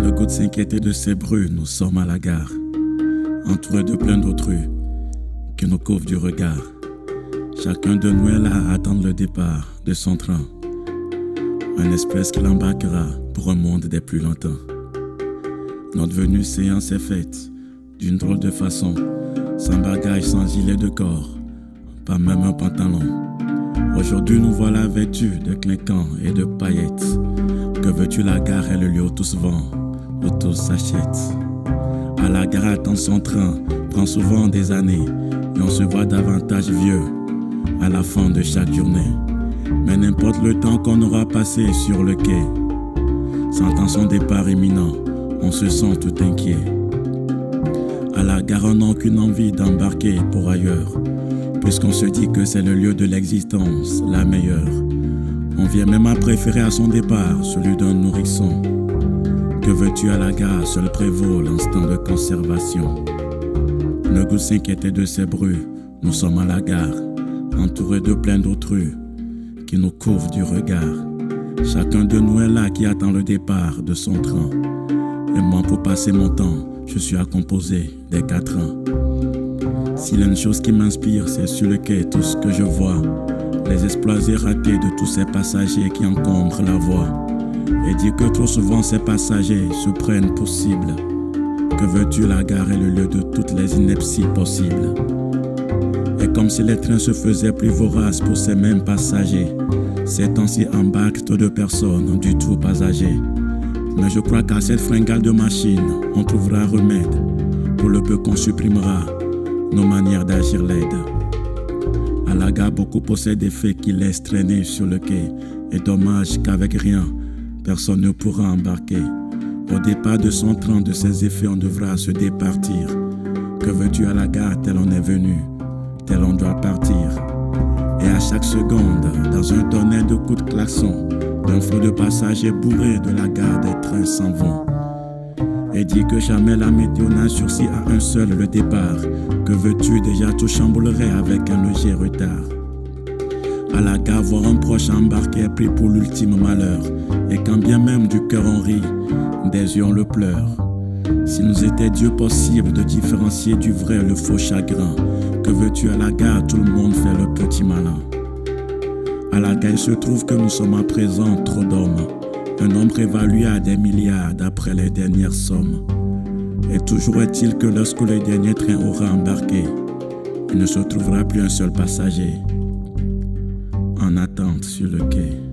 Le goût de s'inquiéter de ces bruits, nous sommes à la gare, entourés de plein d'autres rues qui nous couvrent du regard. Chacun de nous est là à attendre le départ de son train, un express qui l'embarquera pour un monde des plus lointains. Notre venue séance est faite d'une drôle de façon, sans bagage, sans gilet de corps, pas même un pantalon. Aujourd'hui nous voilà vêtus de clinquants et de paillettes. Que veux-tu, la gare est le lieu où tout se vend, où tout s'achète. À la gare, attendre son train prend souvent des années, et on se voit davantage vieux à la fin de chaque journée. Mais n'importe le temps qu'on aura passé sur le quai, sentant son départ imminent, on se sent tout inquiet. À la gare, on n'a aucune envie d'embarquer pour ailleurs, puisqu'on se dit que c'est le lieu de l'existence, la meilleure. On vient même à préférer à son départ celui d'un nourrisson. Que veux-tu, à la gare, seul prévaut l'instinct de conservation. Le goût s'inquiétait de ces bruits, nous sommes à la gare, entourés de plein d'autres rues qui nous couvrent du regard. Chacun de nous est là qui attend le départ de son train. Et moi, pour passer mon temps, je suis à composer des quatrains. S'il y a une chose qui m'inspire, c'est sur le quai tout ce que je vois, les exploits ratés de tous ces passagers qui encombrent la voie. Et dire que trop souvent ces passagers se prennent pour cible. Que veux-tu, la gare est le lieu de toutes les inepties possibles. Et comme si les trains se faisaient plus voraces pour ces mêmes passagers, ces temps-ci embarquent trop de personnes du tout pas âgées. Mais je crois qu'à cette fringale de machine, on trouvera remède pour le peu qu'on supprimera nos manières d'agir laides. À la gare, beaucoup possèdent des faits qui laissent traîner sur le quai. Et dommage qu'avec rien, personne ne pourra embarquer. Au départ de son train, de ses effets, on devra se départir. Que veux-tu, à la gare, tel on est venu, tel on doit partir. Et à chaque seconde, dans un tonnerre de coups de klaxon, d'un flot de passagers bourrés de la gare, des trains s'en vont. Et dit que jamais la météo n'a sursis à un seul le départ. Que veux-tu, déjà tout chamboulerait avec un léger retard. À la gare, voir un proche embarqué est pris pour l'ultime malheur. Et quand bien même du cœur on rit, des yeux on le pleure. S'il nous était Dieu possible de différencier du vrai le faux chagrin, que veux-tu, à la gare, tout le monde fait le petit malin. À la gare, il se trouve que nous sommes à présent trop d'hommes, un nombre évalué à des milliards d'après les dernières sommes. Et toujours est-il que lorsque le dernier train aura embarqué, il ne se trouvera plus un seul passager en attente sur le quai.